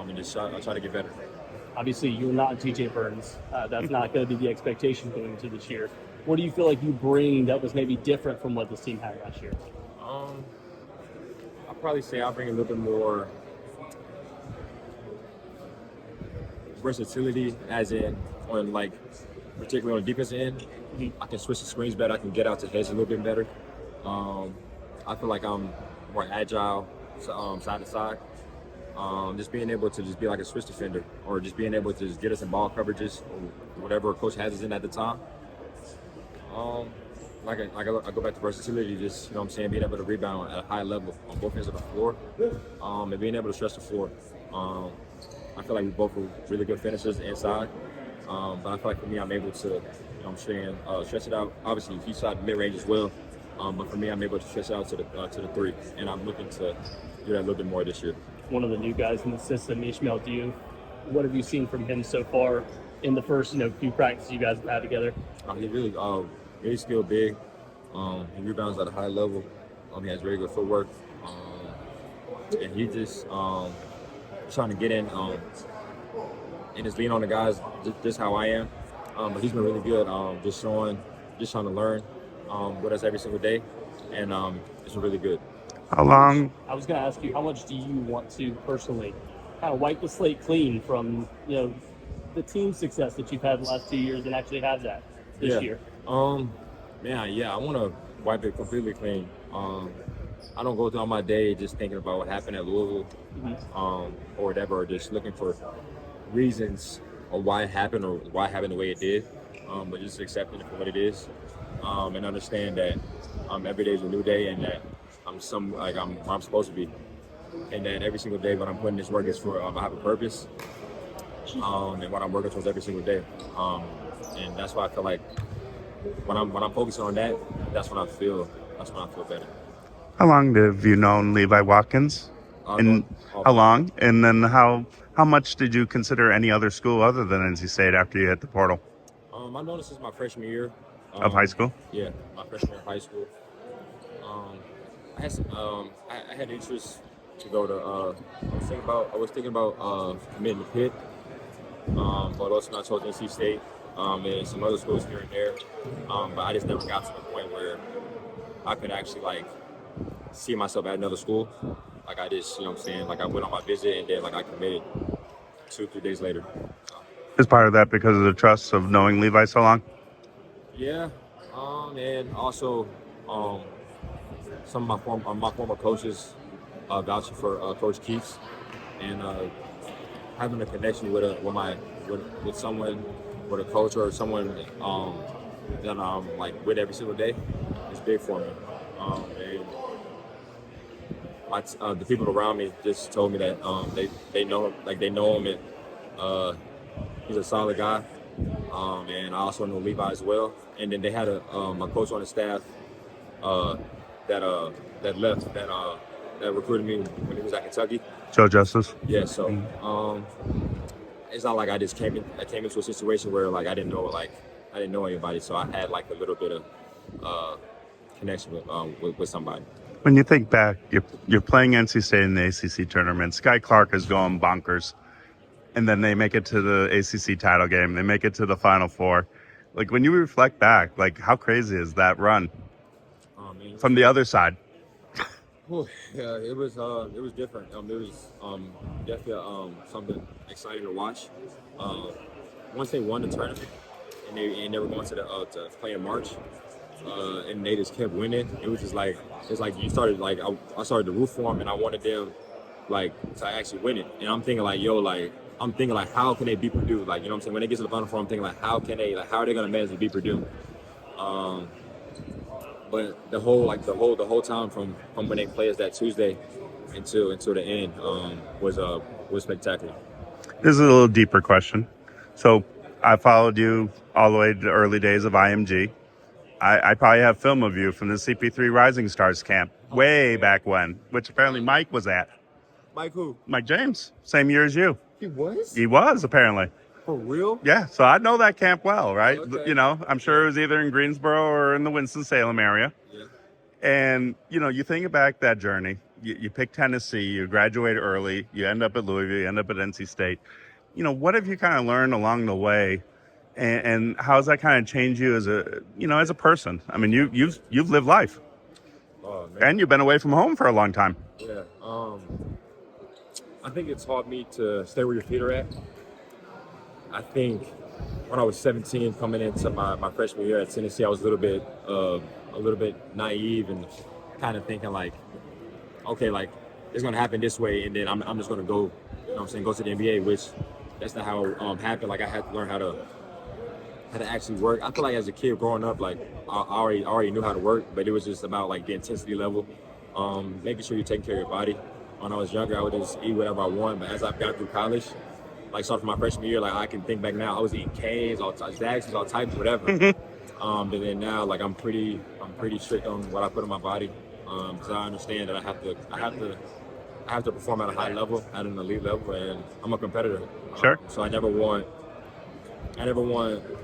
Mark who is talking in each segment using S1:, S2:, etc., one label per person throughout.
S1: and just try to get better.
S2: Obviously, you're not TJ Burns. That's not going to be the expectation going into this year. What do you feel like you bring that was maybe different from what this team had last year?
S1: I'll probably say I bring a little bit more versatility, as in on like particularly on the defensive end. I can switch the screens better. I can get out to hedge a little bit better. I feel like I'm more agile side to side. Just being able to just be like a switch defender, or just being able to just get us in ball coverages or whatever coach has us in at the time. I go back to versatility, just, you know what I'm saying, being able to rebound at a high level on both ends of the floor, and being able to stretch the floor. I feel like we both are really good finishers inside, but I feel like for me, I'm able to, you know what I'm saying, stretch it out. Obviously, he shot mid-range as well, but for me, I'm able to stretch it out to the three, and I'm looking to do that a little bit more this year.
S2: One of the new guys in the system, Ishmael Diouf. What have you seen from him so far in the first, few practices you guys have had together?
S1: He really skilled big. He rebounds at a high level. He has very good footwork, and he just trying to get in and just lean on the guys, just how I am. But he's been really good. Just trying to learn with us every single day, and it's been really good.
S3: How long?
S2: I was going to ask you, how much do you want to personally kind of wipe the slate clean from the team success that you've had the last 2 years and actually have that this year?
S1: I want to wipe it completely clean. I don't go through my day just thinking about what happened at Louisville, or whatever, or just looking for reasons or why it happened or why it happened the way it did, but just accepting it for what it is, and understand that every day is a new day, and that I'm where I'm supposed to be, and that every single day when I'm putting this work is for I have a purpose, and what I'm working towards every single day, and that's why I feel like when I'm focusing on that, that's when I feel better.
S3: How long have you known Levi Watkins? And how long? And then how much did you consider any other school other than NC State after you hit the portal?
S1: I know this is my freshman year
S3: of high school.
S1: Yeah, my freshman year of high school. I had interest to go to. I was thinking about committing to Pitt, but also I chose NC State and some other schools here and there. But I just never got to the point where I could actually see myself at another school. I just, you know what I'm saying, I went on my visit and then I committed 2-3 days later.
S3: Is part of that because of the trust of knowing Levi so long?
S1: Yeah, and also some of my former coaches vouching for Coach Keats, and having a connection with someone, with a coach or someone that I'm with every single day is big for me. And the people around me just told me that they know him, and he's a solid guy. And I also know Levi as well. And then they had a coach on the staff that left that recruited me when he was at Kentucky.
S3: Joe Justice.
S1: Yeah. So it's not like I just came into a situation where I didn't know anybody. So I had a little bit of connection with somebody.
S3: When you think back, you're playing NC State in the ACC tournament. Sky Clark is going bonkers. And then they make it to the ACC title game. They make it to the Final Four. When you reflect back, how crazy is that run from the other side?
S1: Yeah, it was different. It was definitely something exciting to watch. Once they won the tournament and they were going to play in March, and they just kept winning. It was just you started I started to root for them, and I wanted them to actually win it. And I'm thinking how can they beat Purdue? You know what I'm saying? When they get to the Final Four, I'm thinking how are they going to manage to beat Purdue? But the whole time from when they played us that Tuesday until the end was spectacular.
S3: This is a little deeper question. So I followed you all the way to the early days of IMG. I probably have film of you from the CP3 Rising Stars camp way back when, which apparently Mike was at.
S1: Mike who?
S3: Mike James, same year as you.
S1: He was?
S3: He was, apparently.
S1: For real?
S3: Yeah, so I know that camp well, right?
S1: Okay.
S3: I'm sure it was either in Greensboro or in the Winston-Salem area.
S1: Yeah.
S3: And, you think back that journey, you pick Tennessee, you graduate early, you end up at Louisville, you end up at NC State. What have you kind of learned along the way, and how has that kind of changed you as a person? I mean, you've lived life,
S1: Oh man.
S3: and you've been away from home for a long time.
S1: Yeah. I think it's taught me to stay where your feet are at. I think when I was 17, coming into my freshman year at Tennessee, I was a little bit naive and kind of thinking like, okay, like it's gonna happen this way, and then I'm just gonna go, go to the NBA, which that's not how it happened. Like I had to learn how to actually work. I feel like as a kid growing up, like I already knew how to work, but it was just about like the intensity level, making sure you're taking care of your body. When I was younger, I would just eat whatever I want, but as I've got through college, like starting from my freshman year, like I can think back now, I was eating K's, all types, Zaxby's, all types, whatever. But then now, like I'm pretty strict on what I put in my body, because I understand that I have to perform at a high level, at an elite level, and I'm a competitor.
S3: Sure.
S1: So I never want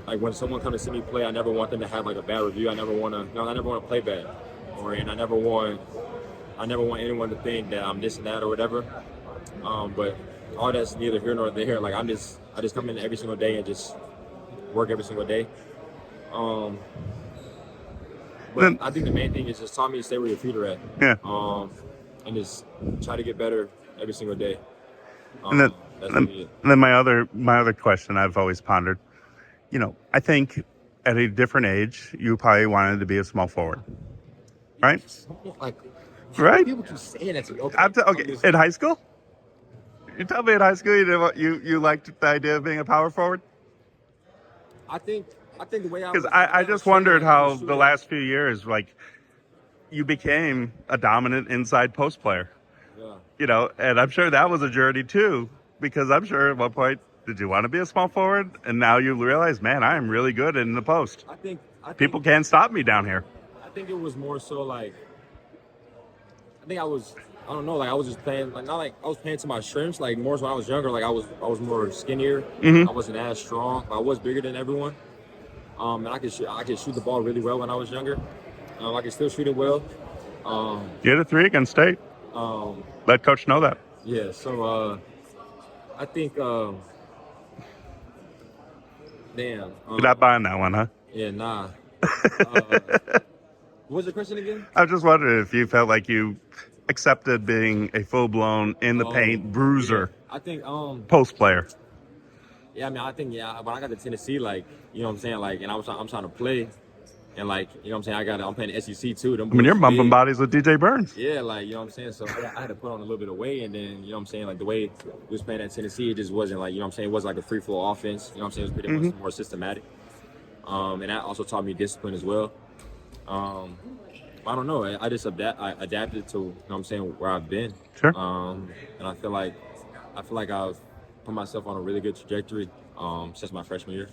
S1: like when someone comes to see me play, I never want them to have like a bad review. I never want to play bad, and I never want anyone to think that I'm this and that or whatever. But all that's neither here nor there. Like I just come in every single day and just work every single day. But I think the main thing is just taught me to stay where your feet are at.
S3: Yeah.
S1: And just try to get better every single day.
S3: And
S1: That's really it.
S3: then my other question I've always pondered, I think at a different age, you probably wanted to be a small forward, right?
S1: Like,
S3: Right?
S1: people keep saying that to me.
S3: Okay, in high school? You tell me in high school you liked the idea of being a power forward?
S1: I think the way
S3: Because I just wondered how the last few years, like, you became a dominant inside post player.
S1: Yeah.
S3: And I'm sure that was a journey too, because I'm sure at one point, did you want to be a small forward? And now you realize, man, I am really good in the post.
S1: I think
S3: People can't stop me down here.
S1: I think it was more so like, I don't know, like I was just playing, like not like I was playing to my strengths, like more so when I was younger, like I was more skinnier.
S3: Mhm.
S1: I wasn't as strong, but I was bigger than everyone. And I could shoot the ball really well when I was younger. I could still shoot it well.
S3: You hit a 3 against State. Let coach know that.
S1: Yeah, so I think damn.
S3: You're not buying that one, huh?
S1: Yeah, nah. What was the question again?
S3: I was just wondering if you felt like you accepted being a full-blown in the paint bruiser
S1: I think
S3: post player.
S1: yeah, I mean, I think when I got to Tennessee, like, you know what I'm saying, like, and I'm trying to play, and like, you know what I'm saying, I'm playing the SEC too.
S3: I mean, you're bumping bodies with DJ Burns.
S1: Yeah, like, you know what I'm saying, so I had to put on a little bit of weight, and then, you know what I'm saying, like the way we was playing at Tennessee, it just wasn't like, you know what I'm saying, it wasn't like a free flow offense. You know what I'm saying, it was pretty much more systematic. And that also taught me discipline as well. I don't know. I just adapted to, you know what I'm saying, where I've been.
S3: Sure.
S1: And I feel like I've put myself on a really good trajectory since my freshman year.